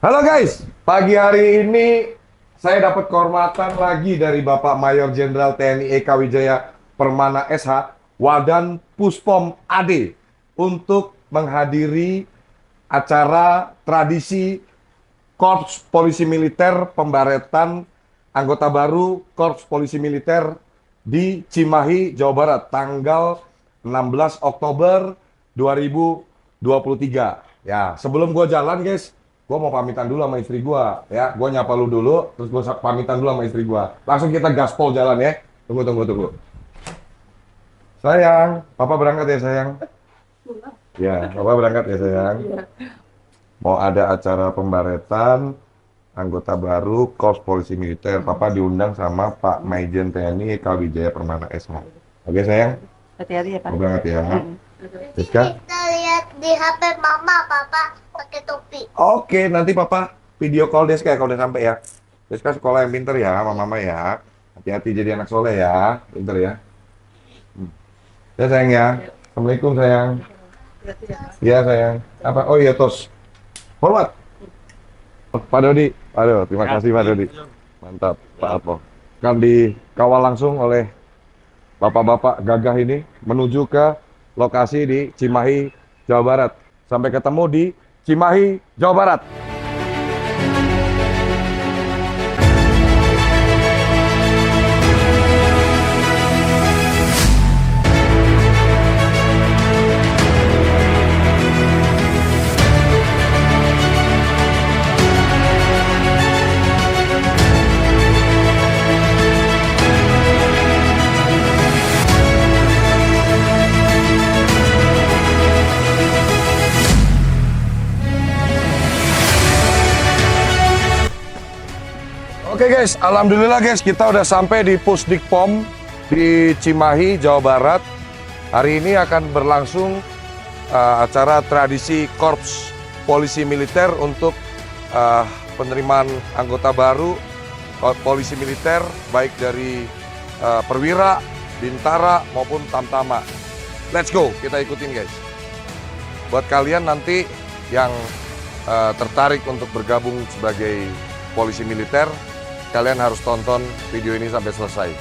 Halo guys, pagi hari ini saya dapat kehormatan lagi dari Bapak Mayor Jenderal TNI Eka Wijaya Permana SH, Wadan Puspom AD, untuk menghadiri acara tradisi Korps Polisi Militer pembaretan anggota baru Korps Polisi Militer di Cimahi, Jawa Barat, tanggal 16 Oktober 2023. Ya, sebelum gua jalan guys, gue mau pamitan dulu sama istri gue, ya. Gue nyapa lu dulu, terus gue pamitan dulu sama istri gue. Langsung kita gaspol jalan ya. Tunggu. Sayang, papa berangkat ya sayang. Ya, papa berangkat ya sayang. Mau ada acara pembaretan anggota baru Korps Polisi Militer. Papa diundang sama Pak Maijen TNI Eka Wijaya Permana SH. Oke sayang? Hati-hati ya Pak. Mau berangkat ya. Rizka? Kita lihat di HP mama, papa pakai topi. Oke, nanti papa video call Deska kalau udah sampai ya. Deska sekolah yang pinter ya, sama mama ya. Hati-hati jadi anak soleh ya, pinter ya. Ya sayang ya. Assalamualaikum sayang. Iya sayang. Apa? Oh iya tos. Hormat. Pak Dodi. Aduh, terima kasih Pak Dodi. Mantap, Pak Atmo. Kan dikawal langsung oleh bapak-bapak gagah ini menuju ke lokasi di Cimahi, Jawa Barat. Sampai ketemu di Cimahi, Jawa Barat. Oke guys, alhamdulillah guys, kita udah sampai di Pusdikpom di Cimahi, Jawa Barat. Hari ini akan berlangsung acara tradisi Korps Polisi Militer untuk penerimaan anggota baru Polisi Militer, baik dari perwira, bintara maupun tamtama. Let's go, kita ikutin guys. Buat kalian nanti yang tertarik untuk bergabung sebagai polisi militer, kalian harus tonton video ini sampai selesai.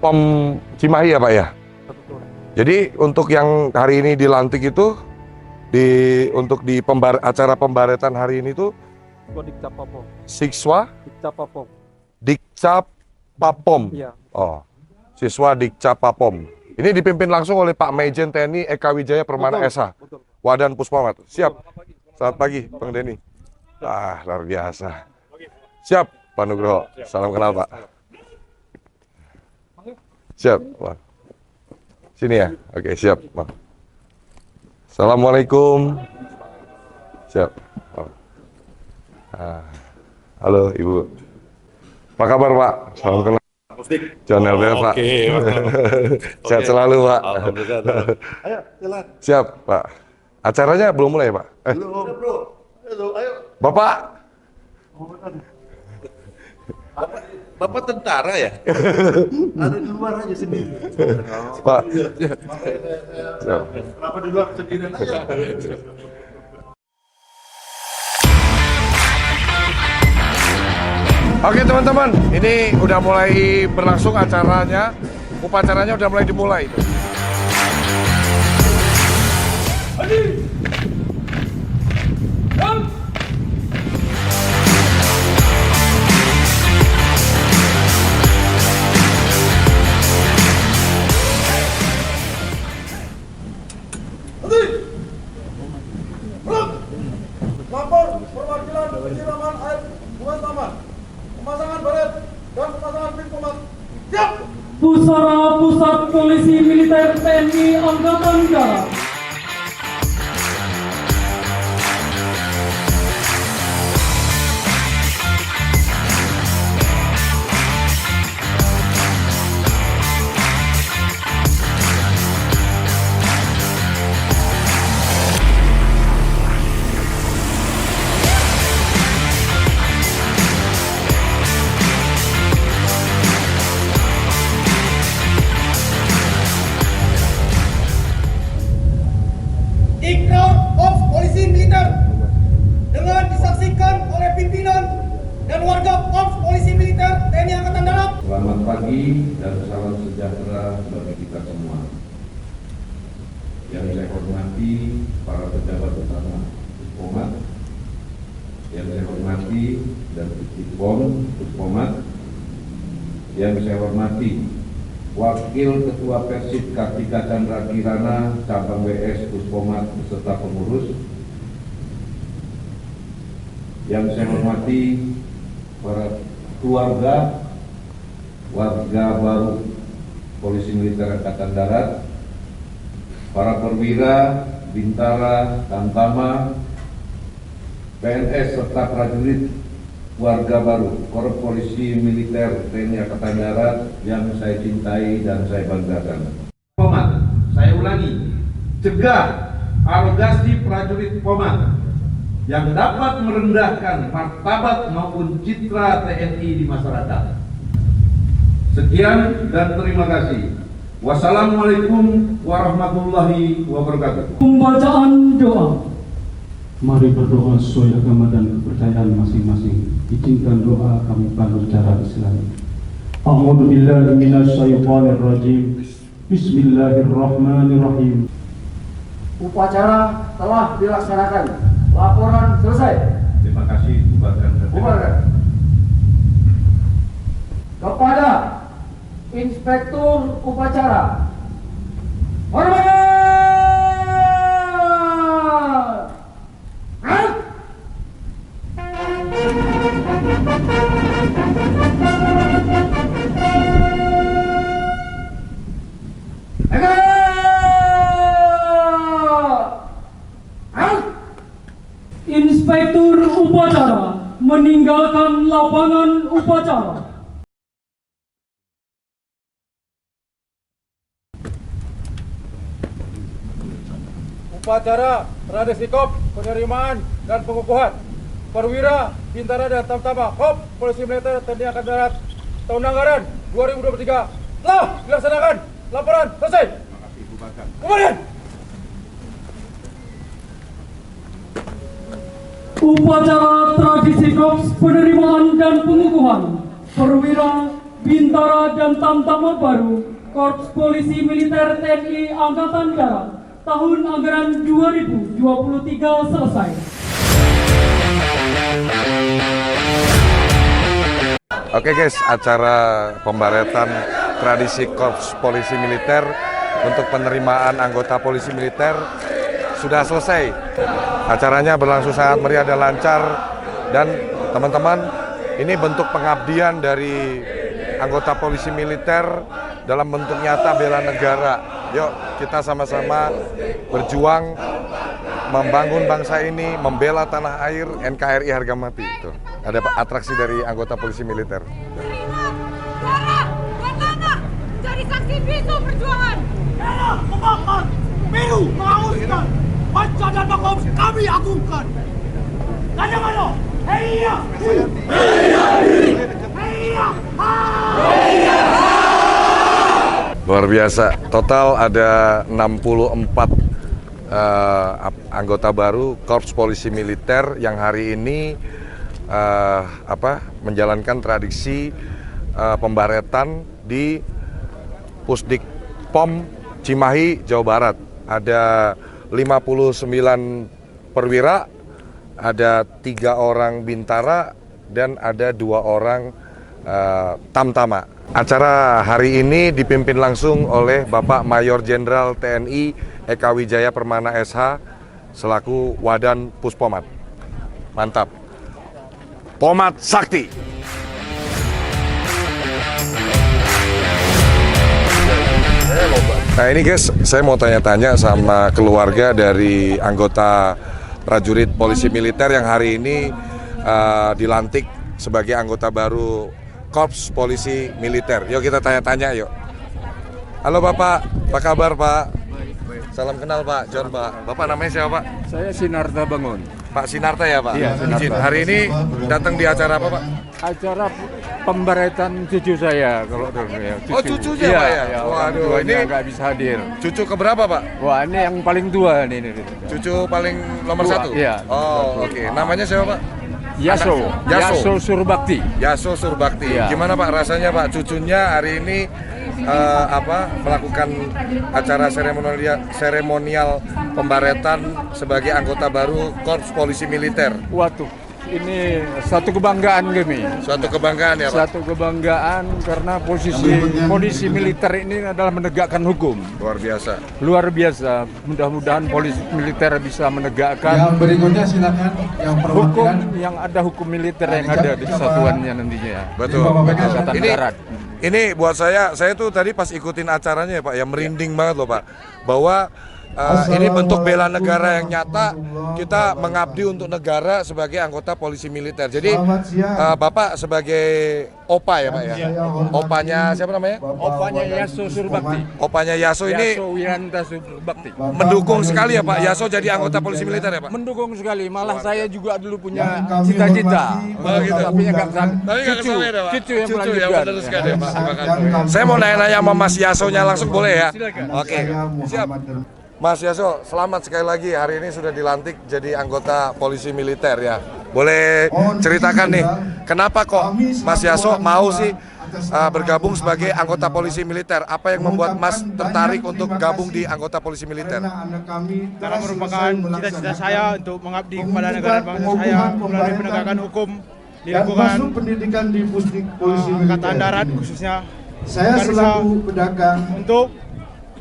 Pom Cimahi ya Pak ya? Jadi untuk yang hari ini dilantik itu, untuk di acara pembaretan hari ini tuh, siswa Dikcap Papom. Iya. Oh, siswa Dikcap Papom. Ini dipimpin langsung oleh Pak Maijen TNI Eka Wijaya Permana SH, Wadan Puspamat. Siap. Selamat pagi, Bang Denny. Ah, luar biasa. Siap, Pak Nugroho. Salam kenal, Pak. Siap, Pak. Sini ya. Oke, siap, Pak. Assalamualaikum. Siap. Pak. Halo, Ibu. Apa kabar, Pak? Salam kenal. John LBF, Pak. Oke, Sehat selalu, Pak. Alhamdulillah. Ayo, jalan. Siap, Pak. Acaranya belum mulai, Pak? Belum, bro. Ayo. Bapak. Bapak tentara ya? Ada di luar aja sendiri. Pak. Siap. Kenapa di luar sendirian aja? Oke teman-teman, ini udah mulai berlangsung acaranya. Upacaranya udah mulai dimulai. Lapor perwakilan penyiraman air bunga taman, pemasangan baret dan pemasangan pinpomat. Siap! Pusara Pusat Polisi Militer TNI Angkatan Darat. Selamat pagi dan salam sejahtera bagi kita semua. Yang saya hormati para pejabat utama Puspomat, yang saya hormati dan Puspomat, yang saya hormati Wakil Ketua Persib Kartika Chandra Kirana Cabang WS Puspomat beserta pengurus, yang saya hormati para keluarga warga baru Polisi Militer Angkatan Darat, para perwira, bintara, tamtama, PNS serta prajurit warga baru Korps Polisi Militer TNI Angkatan Darat yang saya cintai dan saya banggakan. Saya ulangi, cegah arogasi prajurit Pomat yang dapat merendahkan martabat maupun citra TNI di masyarakat. Sekian dan terima kasih. Wassalamualaikum warahmatullahi wabarakatuh. Pembacaan doa. Mari berdoa sesuai agama dan kepercayaan masing-masing. Izinkan doa kami pandu secara Islami. A'udzu billahi minasy syaithanir rajim. Bismillahirrahmanirrahim. Upacara telah dilaksanakan. Laporan selesai. Terima kasih. Bubarkan. Kepada Inspektur Upacara, hormat. Inspektur Upacara meninggalkan lapangan upacara. Upacara tradisi KOP, penerimaan dan pengukuhan perwira, bintara dan tamtama KOP Polisi Militer TNI Angkatan Darat tahun anggaran 2023 telah dilaksanakan. Laporan selesai. Kemudian Upacara tradisi KOPS penerimaan dan pengukuhan perwira, bintara dan tamtama baru Korps Polisi Militer TNI Angkatan Darat tahun anggaran 2023 selesai. Oke guys, acara pembaretan tradisi Korps Polisi Militer untuk penerimaan anggota Polisi Militer sudah selesai. Acaranya berlangsung sangat meriah dan lancar, dan teman-teman, ini bentuk pengabdian dari anggota Polisi Militer dalam bentuk nyata bela negara. Yuk kita sama-sama berjuang membangun bangsa ini, membela tanah air, NKRI harga mati. Itu ada atraksi dari anggota Polisi Militer. Darah dan tanah jadi saksi bisu perjuangan. Merah membakar, biru menghauskan, panca dan makom kami agungkan. Kadang-kadang, heya, heya, Luar biasa, total ada 64 anggota baru Korps Polisi Militer yang hari ini menjalankan tradisi pembaretan di Pusdik POM Cimahi, Jawa Barat. Ada 59 perwira, ada 3 orang bintara, dan ada 2 orang tamtama. Acara hari ini dipimpin langsung oleh Bapak Mayor Jenderal TNI Eka Wijaya Permana SH selaku Wadan Puspomat. Mantap. Pomat Sakti. Nah ini guys, saya mau tanya-tanya sama keluarga dari anggota prajurit Polisi Militer yang hari ini dilantik sebagai anggota baru Korps Polisi Militer. Yuk kita tanya-tanya yuk. Halo Bapak, apa kabar Pak? Salam kenal Pak, John Pak. Bapak namanya siapa Pak? Saya Sinarta Bangun. Pak Sinarta ya Pak? Iya, Sinarta. Izin. Hari ini datang di acara apa Pak? Acara pembaretan cucu saya kalau dulu ya. Oh cucunya iya, Pak ya? Ya, Waduh, ini nggak bisa hadir. cucu keberapa Pak? Wah ini yang paling tua nih. Cucu paling nomor Tua, 1? iya. Oh oke. Namanya siapa Pak? Yaso Surbakti. Yaso Surbakti. Iya. Gimana Pak rasanya Pak, cucunya hari ini melakukan acara seremonial pembaretan sebagai anggota baru Korps Polisi Militer. Waduh, ini satu kebanggaan kami. Suatu kebanggaan ya Pak. Satu kebanggaan karena polisi militer ini adalah menegakkan hukum. Luar biasa. Luar biasa. Mudah-mudahan polisi militer bisa menegakkan Yang berikutnya silakan yang hukum perwakilan. yang ada hukum militer yang ada di kesatuannya nantinya. Betul. Angkatan Darat. Ini buat saya tuh tadi pas ikutin acaranya ya Pak, ya merinding banget loh Pak, bahwa ini bentuk bela negara yang nyata, kita mengabdi untuk negara sebagai anggota polisi militer. Jadi Bapak sebagai opa ya Pak ya, opanya siapa namanya? Opanya Yaso Surbakti. Opanya Yaso ini Yaso Wiranta Surbakti. mendukung sekali ya Pak Yaso jadi anggota polisi militer ya Pak? Mendukung sekali, malah saya juga dulu punya cita-cita. Oh, gitu. Tapi nggak kesampe. Tapi nggak kesampe ya Pak? Cucu yang Cucu ya, melanjutkan. meneruskan ya Pak. Terima kasih. Saya mau nanya-nanya sama Mas Yasonya langsung boleh ya? Oke, siap. Mas Yaso, selamat sekali lagi, hari ini sudah dilantik jadi anggota polisi militer ya. Boleh ceritakan nih, kenapa kok Mas Yaso mau sih bergabung sebagai anggota polisi militer? Apa yang membuat Mas tertarik untuk gabung di anggota polisi militer? Karena merupakan cita-cita saya untuk mengabdi kepada negara bangsa saya melalui penegakan hukum di lingkungan pendidikan di Pusdik Polisi Angkatan Darat khususnya. Saya Agar selaku pedagang untuk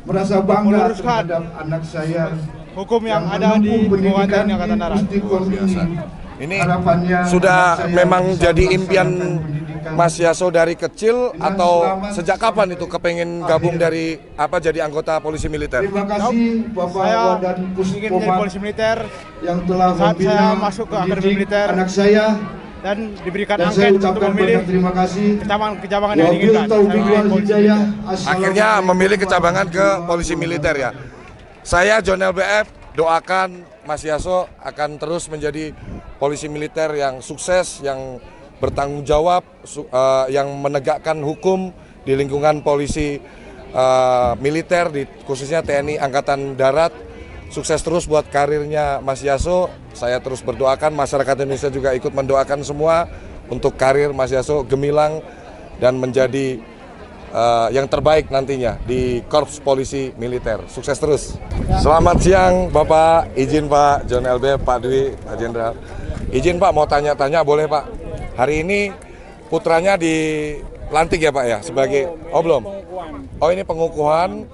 merasa bangga meluruskan terhadap anak saya hukum yang ada di lingkungan TNI Angkatan Darat. Ini sudah memang jadi impian Mas Yaso dari kecil atau sejak kapan itu kepengen gabung dari jadi anggota polisi militer? Terima kasih Bapak Saya Wadan ingin menjadi Puspomat polisi militer yang telah saat membina saya masuk ke akademi mendidik militer anak saya, dan diberikan dan saya angket untuk ucapkan memilih banyak terima kasih. kecabangan yang Wabil diinginkan. taufiq Saya wal ingin polisi hidayah. militer. Akhirnya memilih kecabangan ke polisi militer ya. Saya John LBF doakan Mas Yaso akan terus menjadi polisi militer yang sukses, yang bertanggung jawab, yang menegakkan hukum di lingkungan polisi militer, khususnya TNI Angkatan Darat. Sukses terus buat karirnya Mas Yaso. Saya terus berdoakan, masyarakat Indonesia juga ikut mendoakan semua untuk karir Mas Yaso gemilang dan menjadi yang terbaik nantinya di Korps Polisi Militer. Sukses terus. Selamat siang Bapak, izin Pak John LB, Pak Dwi, Pak Jenderal. Izin Pak mau tanya-tanya boleh Pak? Hari ini putranya dilantik ya Pak ya sebagai, belum? Oh ini pengukuhan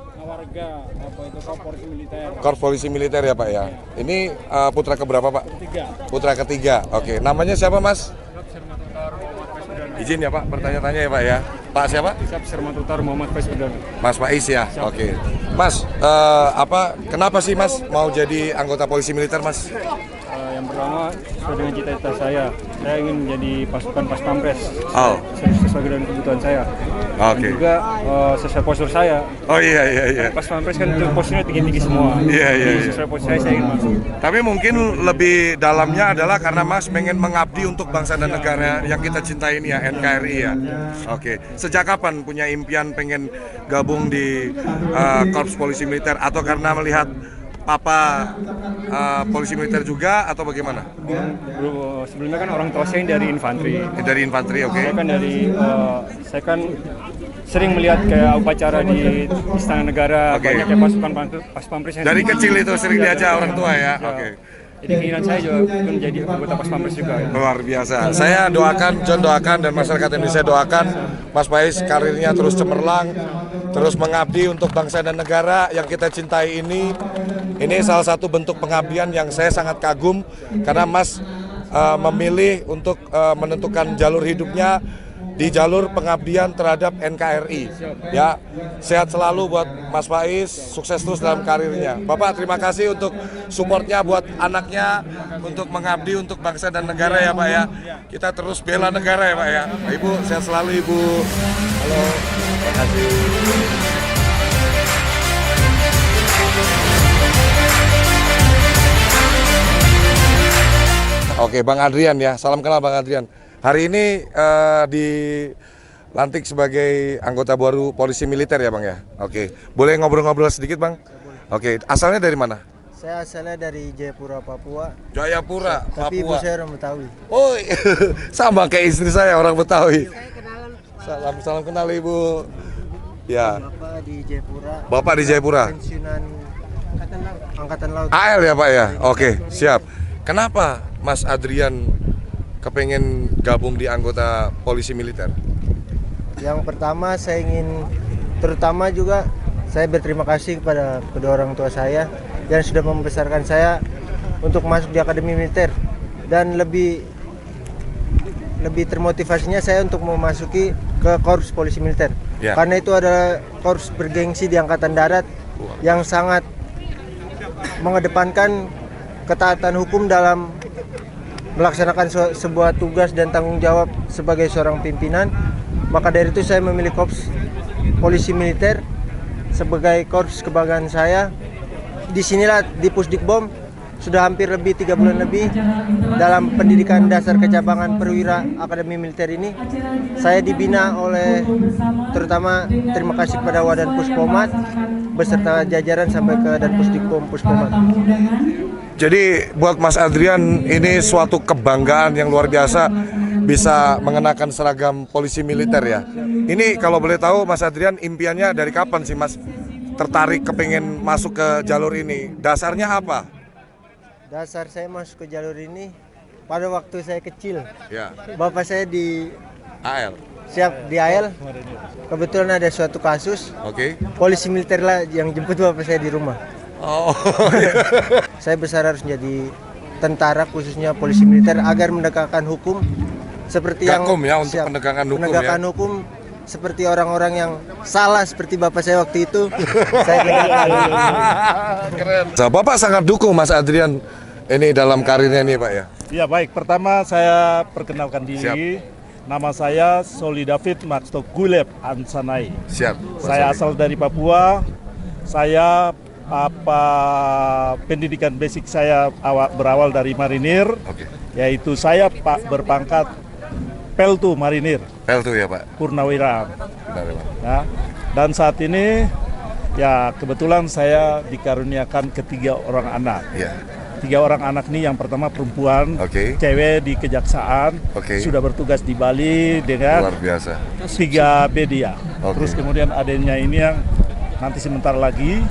Korps Polisi Militer ya Pak ya. Ini putra keberapa Pak? Putra ketiga. Oke, namanya siapa Mas? Izin ya Pak, bertanya-tanya ya Pak ya. Pak siapa? Mas Faiz ya. Oke. Mas, kenapa sih Mas mau jadi anggota polisi militer Mas? Yang pertama sesuai dengan cita-cita saya ingin menjadi pasukan pas pampres sesuai dengan kebutuhan saya. Dan juga sesuai postur saya. Oh iya. Pas pampres kan posturnya tinggi-tinggi semua. Iya. Sesuai postur saya ingin masuk. Tapi mungkin lebih dalamnya adalah karena Mas pengen mengabdi untuk bangsa dan negara yang kita cintai ini ya, NKRI ya. Oke. Sejak kapan punya impian pengen gabung di Korps Polisi Militer, atau karena melihat Papa polisi militer juga atau bagaimana? Sebelumnya kan orang tua saya dari infanteri. Dari infanteri, oke. Saya kan sering melihat kayak upacara di Istana Negara, banyak kayak pasukan pas pampres. Dari kecil itu sering diajak orang tua ya, oke. Jadi keinginan saya juga menjadi anggota pas pampres juga. Luar biasa. Saya doakan, John doakan, dan masyarakat Indonesia doakan Mas Faiz karirnya terus cemerlang, terus mengabdi untuk bangsa dan negara yang kita cintai ini. Ini salah satu bentuk pengabdian yang saya sangat kagum karena Mas memilih untuk menentukan jalur hidupnya di jalur pengabdian terhadap NKRI. Ya, sehat selalu buat Mas Faiz, sukses terus dalam karirnya. Bapak terima kasih untuk supportnya buat anaknya untuk mengabdi untuk bangsa dan negara ya Pak ya. Kita terus bela negara ya Pak ya. Ibu sehat selalu Ibu. Halo, terima kasih. Oke, Bang Adrian ya. Salam kenal Bang Adrian. Hari ini dilantik sebagai anggota baru polisi militer ya Bang ya? Oke, boleh ngobrol-ngobrol sedikit Bang? Oke, asalnya dari mana? Saya asalnya dari Jayapura, Papua. Jayapura, Tapi ibu Papua. saya orang Betawi. Oh, sama kayak istri saya orang Betawi. Salam kenal Ibu. Ya. Bapak di Jayapura. Bapak di Jayapura. Pensiunan Angkatan Laut. AL ya Pak ya? Oke, siap. Kenapa Mas Adrian kepengen gabung di anggota polisi militer? Yang pertama saya ingin, terutama juga saya berterima kasih kepada kedua orang tua saya yang sudah membesarkan saya untuk masuk di akademi militer, dan lebih termotivasinya saya untuk memasuki ke korps polisi militer. Ya. Karena itu adalah korps bergengsi di Angkatan Darat yang sangat mengedepankan ketaatan hukum dalam melaksanakan sebuah tugas dan tanggung jawab sebagai seorang pimpinan. Maka dari itu saya memilih korps polisi militer sebagai korps kebanggaan saya. Disinilah di Pusdikpom sudah hampir lebih 3 bulan lebih dalam pendidikan dasar kecabangan perwira Akademi Militer ini. Saya dibina oleh, terutama terima kasih kepada Wadan Puspomat beserta jajaran sampai ke dan Pusdikpom Puspomat. Jadi buat Mas Adrian ini suatu kebanggaan yang luar biasa bisa mengenakan seragam polisi militer ya. Ini kalau boleh tahu Mas Adrian impiannya dari kapan sih Mas tertarik kepengen masuk ke jalur ini? Dasarnya apa? Dasar saya masuk ke jalur ini pada waktu saya kecil. Ya. Bapak saya di AL. Siap di AL. Kebetulan ada suatu kasus. Oke. Polisi militer lah yang jemput bapak saya di rumah. Oh. Saya besar harus menjadi tentara, khususnya polisi militer, agar menegakkan hukum seperti Gakum yang ya untuk penegakan hukum penegakan ya. hukum seperti orang-orang yang salah seperti bapak saya waktu itu. Saya tegakkan. Keren. Bapak sangat dukung Mas Adrian ini dalam karirnya nih Pak ya. Ya baik, pertama saya perkenalkan diri. Siap. Nama saya Soli David Maxto Guleb Ansanai. Siap. Saya asal dari Papua. Saya pendidikan basic saya berawal dari marinir. Oke. Yaitu saya berpangkat Peltu Marinir. Peltu ya Pak. Purnawira. Benar ya Pak. Ya. Dan saat ini ya kebetulan saya dikaruniakan ketiga orang anak. Ya. 3 orang anak ini, yang pertama perempuan, cewek di kejaksaan, sudah bertugas di Bali dengan luar biasa. 3 media. Terus kemudian adanya ini yang nanti sebentar lagi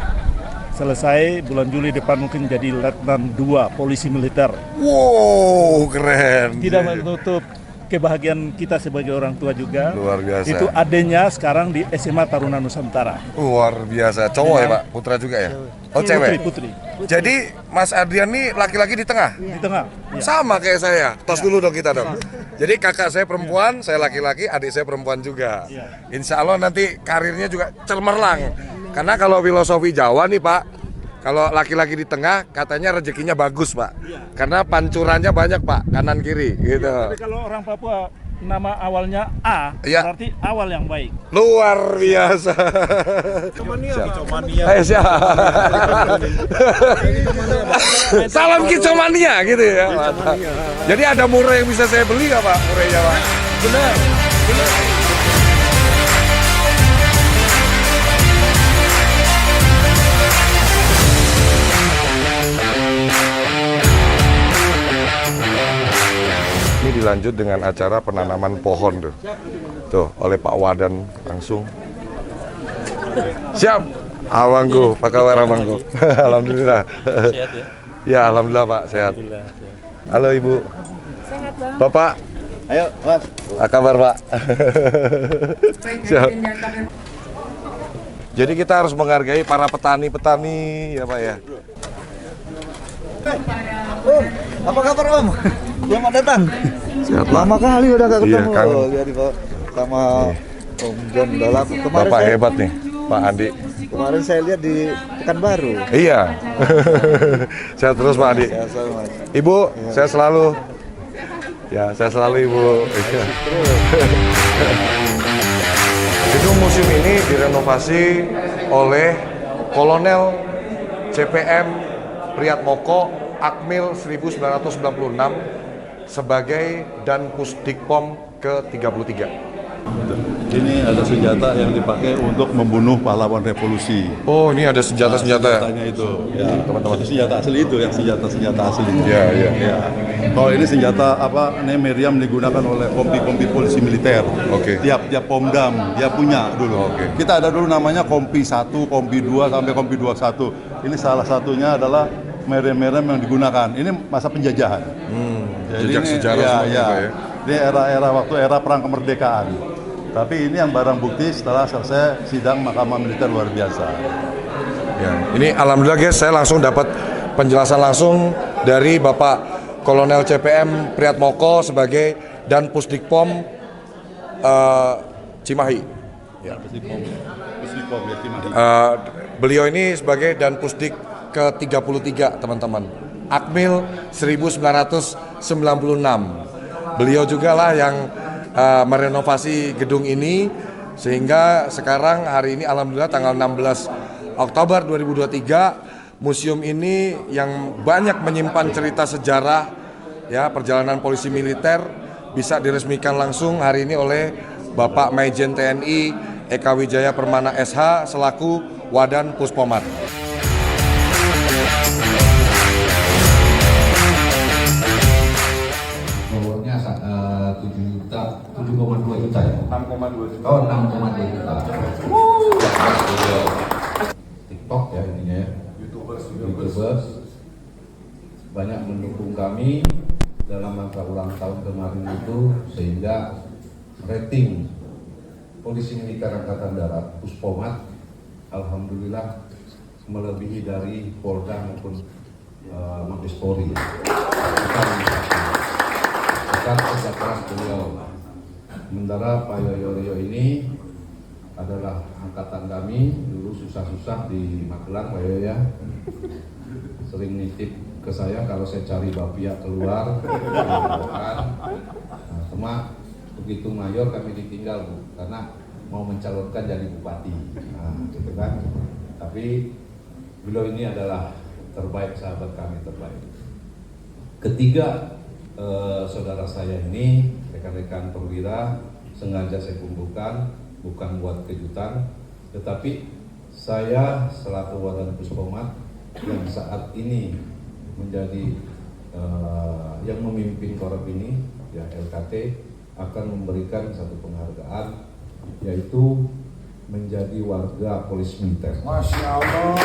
selesai bulan Juli depan mungkin jadi Letnan 2 polisi militer. Wow, keren. Tidak menutup kebahagiaan kita sebagai orang tua juga. Luar biasa. Itu adanya sekarang di SMA Taruna Nusantara. Luar biasa. Cowok ya Pak? Putra juga ya? Oh cewek? Putri. Jadi Mas Adrian nih laki-laki di tengah? Di tengah. Ya. Sama kayak saya. Tos dulu dong kita dong. Jadi kakak saya perempuan, saya laki-laki, adik saya perempuan juga. Insya Allah nanti karirnya juga cemerlang. Karena kalau filosofi Jawa nih Pak, kalau laki-laki di tengah katanya rezekinya bagus Pak. Karena pancurannya banyak Pak, kanan kiri gitu. Tapi kalau orang Papua nama awalnya A, berarti awal yang baik. Luar biasa. Ayo siap. Salam kicomania gitu ya. Jadi ada murai yang bisa saya beli nggak Pak? Murainya Pak? Benar. Ini dilanjut dengan acara penanaman pohon tuh oleh Pak Wadan langsung. Siap, abangku, apa kabar abangku? Alhamdulillah. Sehat ya? Ya, alhamdulillah Pak, sehat. Halo Ibu. Sehat Bang. Bapak. Ayo Mas. Apa kabar Pak? Siap. Jadi kita harus menghargai para petani-petani ya Pak ya. Apa kabar Om? Selamat datang. Sehat, Pak. Lama kali udah gak ketemu. Iya, kangen. Jadi Pak sama Om John udah lama. Kemarin Bapak saya, hebat nih, Pak Andi. Kemarin saya lihat di Pekanbaru. Iya. Sehat terus Pak Andi. Sehat selalu, Mas. Ibu, saya selalu. Ya, saya selalu Ibu. Gedung museum ini direnovasi oleh Kolonel CPM Priyatmoko Akmil 1996 sebagai Dan Pusdikpom ke-33. Ini ada senjata yang dipakai untuk membunuh pahlawan revolusi. Oh, ini ada senjata-senjata. Senjatanya itu, ya teman-teman. Senjata asli itu yang senjata asli. Iya, iya. Ya. Kalau ini senjata apa? Ini meriam digunakan oleh kompi-kompi polisi militer. Oke. Tiap Pomdam dia punya dulu. Oke. Kita ada dulu namanya kompi 1, kompi 2 sampai kompi 21. Ini salah satunya adalah meriam-meriam yang digunakan. Ini masa penjajahan. Jadi Jejak ini, sejarah ya, semuanya, ya. Pak, ya. Ini era perang kemerdekaan. Tapi ini yang barang bukti setelah selesai sidang Mahkamah Militer luar biasa. Ya, ini alhamdulillah guys, saya langsung dapat penjelasan langsung dari Bapak Kolonel CPM Priyatmoko sebagai Dan Pusdikpom Cimahi. Ya. Pusdikpom ya, Cimahi. Beliau ini sebagai Dan Pusdik ke-33, teman-teman. Akmil 1996. Beliau juga lah yang merenovasi gedung ini sehingga sekarang hari ini alhamdulillah tanggal 16 Oktober 2023 museum ini yang banyak menyimpan cerita sejarah ya perjalanan polisi militer bisa diresmikan langsung hari ini oleh Bapak Majen TNI Eka Wijaya Permana SH selaku Wadan Puspomat. Nomornya 7,2 juta ya? 6,2 juta. Oh, 6,2 juta. TikTok ya ininya ya. YouTubers banyak mendukung kami dalam rangka ulang tahun kemarin itu sehingga rating Polisi Militer Angkatan Darat Puspomat alhamdulillah melebihi dari Polda maupun Mabes Polri. Kita kerja keras beliau. Sementara Pak Yoyo ini adalah angkatan kami dulu susah-susah di Magelang, Pak Yoyo ya. Sering nitip ke saya kalau saya cari bapia keluar, sama begitu mayor kami ditinggal Bu, karena mau mencalonkan jadi bupati, gitu kan. Tapi beliau ini adalah terbaik, sahabat kami terbaik. Ketiga, saudara saya ini, rekan-rekan perwira, sengaja saya kumpulkan, bukan buat kejutan, tetapi saya selaku Wadan Puspomat yang saat ini menjadi yang memimpin Korem ini, ya LKT, akan memberikan satu penghargaan, yaitu menjadi warga polisi militer. Masya Allah.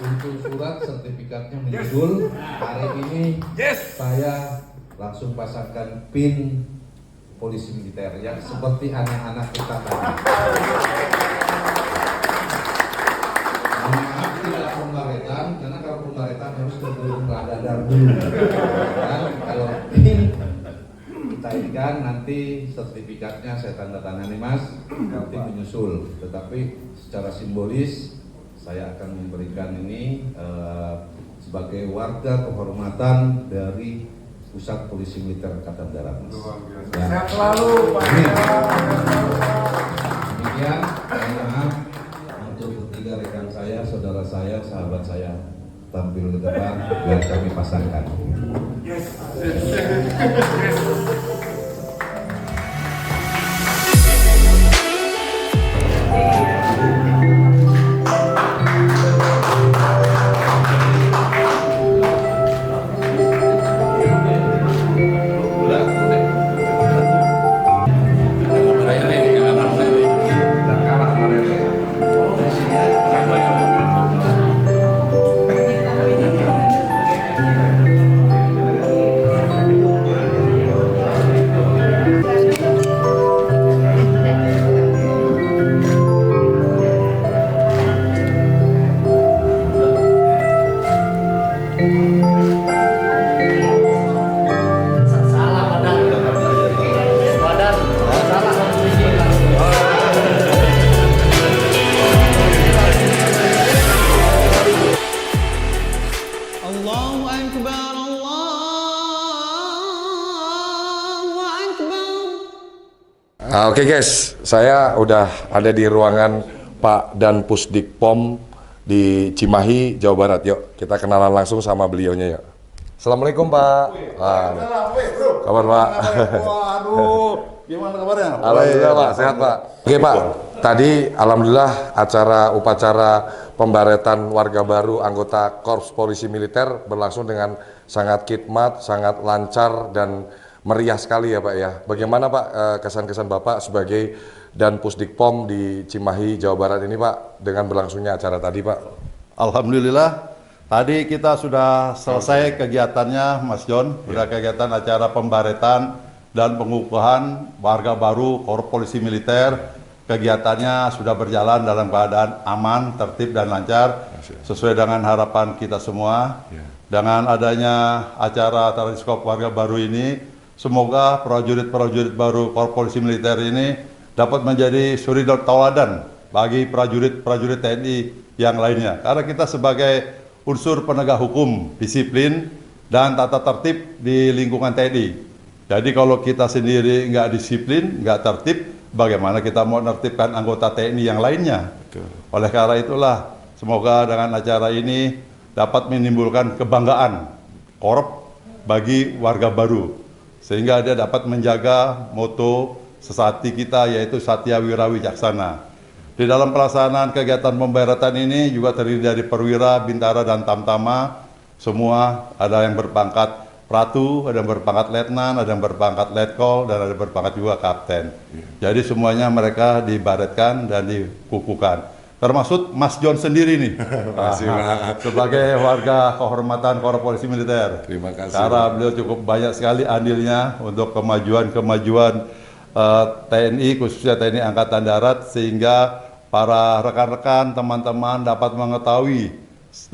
Untuk surat sertifikatnya menjudul hari ini saya langsung pasangkan pin polisi militer yang seperti anak-anak kita tadi. Maaf tidak pembaretan, karena kalau pembaretan harus turun radar dulu. Dan kalau pin kita ikan nanti sertifikatnya saya tanda tangani Mas, nanti menyusul. Tetapi secara simbolis saya akan memberikan ini sebagai warga kehormatan dari Pusat Polisi Militer Angkatan Darat. Ya. Sehat selalu Pak. Demikian, maaf untuk ketiga rekan saya, saudara saya, sahabat saya tampil ke depan biar kami pasangkan. Yes. Oke guys, saya udah ada di ruangan Pak Dan Pusdikpom di Cimahi, Jawa Barat. Yuk, kita kenalan langsung sama beliaunya yuk. Assalamualaikum Pak. Kabar Pak? Waduh, gimana kabarnya? Alhamdulillah Pak, sehat Pak. Oke Pak, tadi alhamdulillah upacara pembaretan warga baru anggota Korps Polisi Militer berlangsung dengan sangat khidmat, sangat lancar dan meriah sekali ya Pak ya. Bagaimana Pak kesan-kesan Bapak sebagai dan Pusdikpom di Cimahi, Jawa Barat ini Pak dengan berlangsungnya acara tadi Pak? Alhamdulillah, tadi kita sudah selesai kegiatannya Mas John, sudah kegiatan acara pembaretan dan pengukuhan warga baru Korps Polisi Militer. Kegiatannya sudah berjalan dalam keadaan aman, tertib dan lancar sesuai dengan harapan kita semua. Dengan adanya acara Tariskop warga baru ini, semoga prajurit-prajurit baru Korps Polisi Militer ini dapat menjadi suri tauladan bagi prajurit-prajurit TNI yang lainnya. Karena kita sebagai unsur penegak hukum, disiplin dan tata tertib di lingkungan TNI. Jadi kalau kita sendiri nggak disiplin, nggak tertib, bagaimana kita mau menertibkan anggota TNI yang lainnya? Betul. Oleh karena itulah, semoga dengan acara ini dapat menimbulkan kebanggaan Korps bagi warga baru, sehingga dia dapat menjaga moto sesati kita, yaitu Satya Wira Wicaksana. Di dalam pelaksanaan kegiatan pembaretan ini juga terdiri dari perwira, bintara, dan tamtama. Semua ada yang berpangkat pratu, ada yang berpangkat letnan, ada yang berpangkat letkol, dan ada yang berpangkat juga kapten. Jadi semuanya mereka dibaretkan dan dikukuhkan. Termasuk Mas John sendiri nih, sebagai warga kehormatan Korps Polisi Militer. Terima kasih. Karena beliau cukup banyak sekali andilnya untuk kemajuan TNI, khususnya TNI Angkatan Darat, sehingga para rekan-rekan, teman-teman dapat mengetahui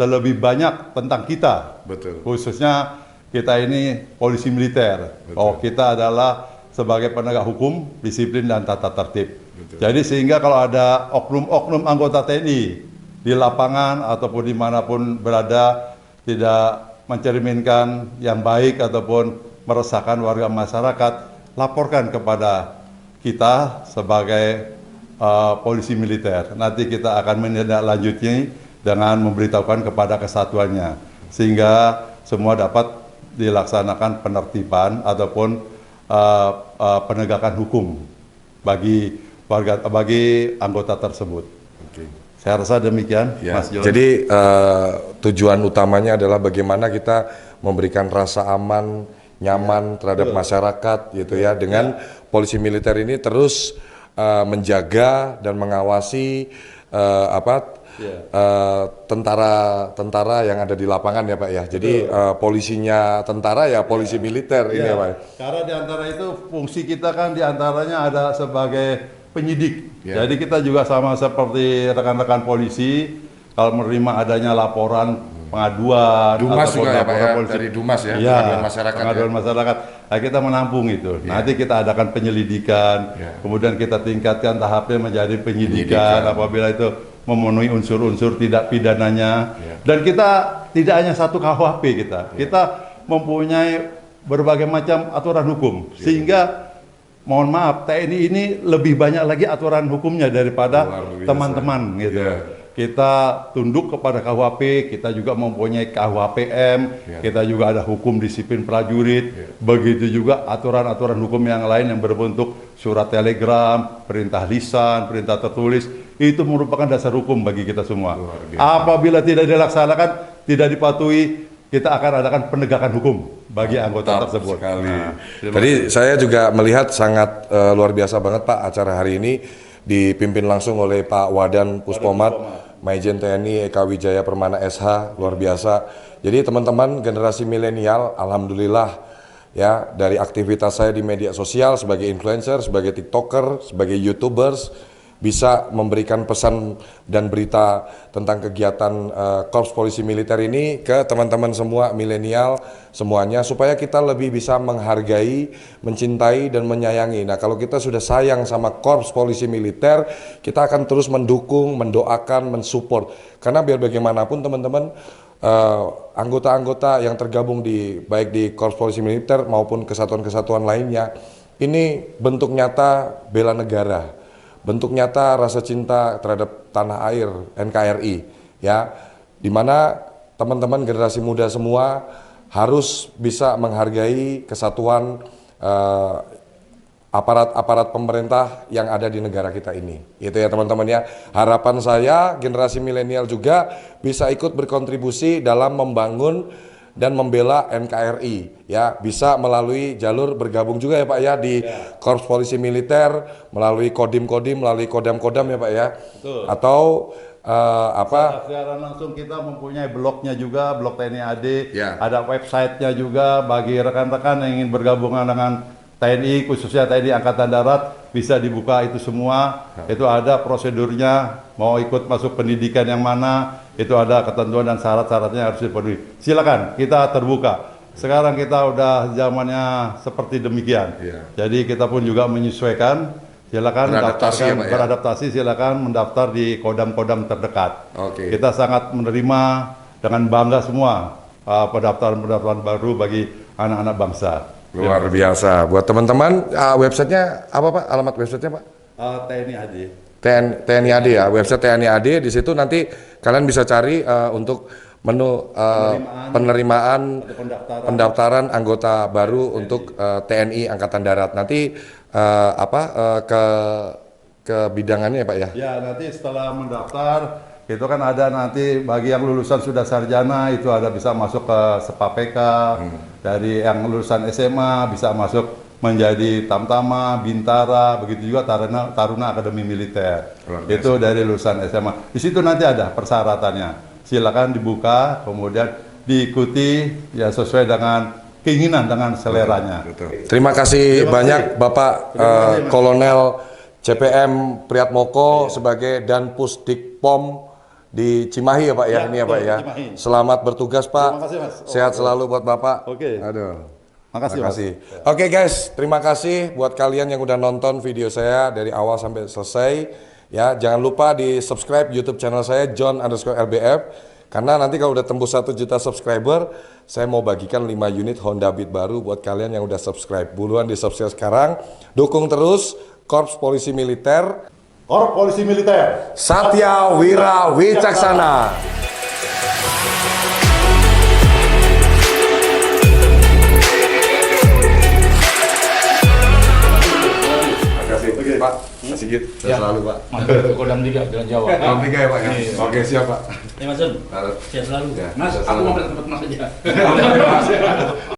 lebih banyak tentang kita. Betul. Khususnya kita ini polisi militer. Betul. Oh, kita adalah sebagai penegak hukum, disiplin dan tata tertib. Betul. Jadi sehingga kalau ada oknum-oknum anggota TNI di lapangan ataupun dimanapun berada tidak mencerminkan yang baik ataupun meresahkan warga masyarakat, laporkan kepada kita sebagai polisi militer. Nanti kita akan menindaklanjuti dengan memberitahukan kepada kesatuannya, sehingga semua dapat dilaksanakan penertiban ataupun penegakan hukum bagi anggota tersebut. Oke. Saya rasa demikian, ya. Mas John. Jadi tujuan utamanya adalah bagaimana kita memberikan rasa aman, nyaman terhadap masyarakat, gitu ya. Dengan polisi militer ini terus menjaga dan mengawasi tentara yang ada di lapangan ya Pak ya. Jadi polisinya tentara ya polisi militer ini ya Pak. Karena di antara itu fungsi kita kan di antaranya ada sebagai penyidik. Jadi kita juga sama seperti rekan-rekan polisi, kalau menerima adanya laporan pengaduan Dumas ataupun juga ya Pak ya, polisi, dari Dumas ya, pengaduan masyarakat. Pengaduan masyarakat. Nah, kita menampung itu. Nanti kita adakan penyelidikan, kemudian kita tingkatkan tahapnya menjadi penyidikan apabila itu memenuhi unsur-unsur tidak pidananya. Dan kita tidak hanya satu KUHP kita mempunyai berbagai macam aturan hukum, sehingga mohon maaf, TNI ini lebih banyak lagi aturan hukumnya daripada teman-teman gitu. Kita tunduk kepada KUHP, kita juga mempunyai KUHPM, kita juga ada hukum disiplin prajurit, begitu juga aturan-aturan hukum yang lain yang berbentuk surat telegram, perintah lisan, perintah tertulis, itu merupakan dasar hukum bagi kita semua. Apabila tidak dilaksanakan, tidak dipatuhi, kita akan adakan penegakan hukum bagi anggota tersebut. Tadi saya juga melihat sangat luar biasa banget Pak, acara hari ini dipimpin langsung oleh Pak Wadan Puspomat, Maijen TNI Eka Wijaya Permana SH, luar biasa. Jadi teman-teman generasi milenial, alhamdulillah ya, dari aktivitas saya di media sosial sebagai influencer, sebagai TikToker, sebagai YouTubers, bisa memberikan pesan dan berita tentang kegiatan Korps Polisi Militer ini ke teman-teman semua milenial semuanya, supaya kita lebih bisa menghargai, mencintai dan menyayangi. Nah, kalau kita sudah sayang sama Korps Polisi Militer, kita akan terus mendukung, mendoakan, mensupport. Karena biar bagaimanapun teman-teman, anggota-anggota yang tergabung baik di Korps Polisi Militer maupun kesatuan-kesatuan lainnya, ini bentuk nyata bela negara. Bentuk nyata rasa cinta terhadap tanah air NKRI ya, dimana teman-teman generasi muda semua harus bisa menghargai kesatuan aparat-aparat pemerintah yang ada di negara kita ini. Itu ya teman-teman ya. Harapan saya generasi milenial juga bisa ikut berkontribusi dalam membangun dan membela NKRI ya, bisa melalui jalur bergabung juga ya Pak ya di Korps Polisi Militer, melalui Kodim-Kodim, melalui Kodam-Kodam ya Pak ya. Betul. Atau secara langsung kita mempunyai blognya juga, blog TNI AD, ada websitenya juga bagi rekan-rekan yang ingin bergabung dengan TNI, khususnya TNI Angkatan Darat, bisa dibuka itu semua. Itu ada prosedurnya, mau ikut masuk pendidikan yang mana, itu ada ketentuan dan syarat-syaratnya harus dipenuhi. Silakan, kita terbuka. Sekarang kita udah zamannya seperti demikian. Jadi kita pun juga menyesuaikan. Silakan beradaptasi, silakan mendaftar di kodam-kodam terdekat. Kita sangat menerima dengan bangga semua pendaftaran-pendaftaran baru bagi anak-anak bangsa. Luar biasa. Buat teman-teman, websitenya apa Pak? Alamat websitenya Pak? TNI AD. TNI AD ya, website TNI AD. Di situ nanti kalian bisa cari untuk menu penerimaan pendaftaran anggota baru untuk TNI Angkatan Darat. Nanti ke bidangannya ya Pak ya? Ya, nanti setelah mendaftar itu kan ada nanti bagi yang lulusan sudah sarjana itu ada bisa masuk ke SEPAPK, dari yang lulusan SMA bisa masuk menjadi Tamtama, Bintara, begitu juga Taruna Akademi Militer. Itu dari lulusan SMA. Di situ nanti ada persyaratannya. Silakan dibuka, kemudian diikuti ya sesuai dengan keinginan, dengan seleranya. Terima kasih banyak Bapak Kolonel CPM Priatmoko sebagai Danpusdikpom di Cimahi ya Pak ya, ini ya Pak ya. Selamat bertugas Pak. Terima kasih, Mas. Sehat selalu buat Bapak. Aduh. Makasih. Oke guys, terima kasih buat kalian yang udah nonton video saya dari awal sampai selesai. Ya, jangan lupa di subscribe YouTube channel saya John_LBF. Karena nanti kalau udah tembus 1 juta subscriber, saya mau bagikan 5 unit Honda Beat baru buat kalian yang udah subscribe. Buruan di subscribe sekarang. Dukung terus Korps Polisi Militer. Korps Polisi Militer. Satya Wira Wicaksana. Terima kasih Pak. Sigit, selalu Pak. Kodam 3, Jalan Jawa. Kodam 3 ya Pak ya? Oke siap Pak. Mas John, sehat selalu. Mas, aku mau ke tempat Mas aja.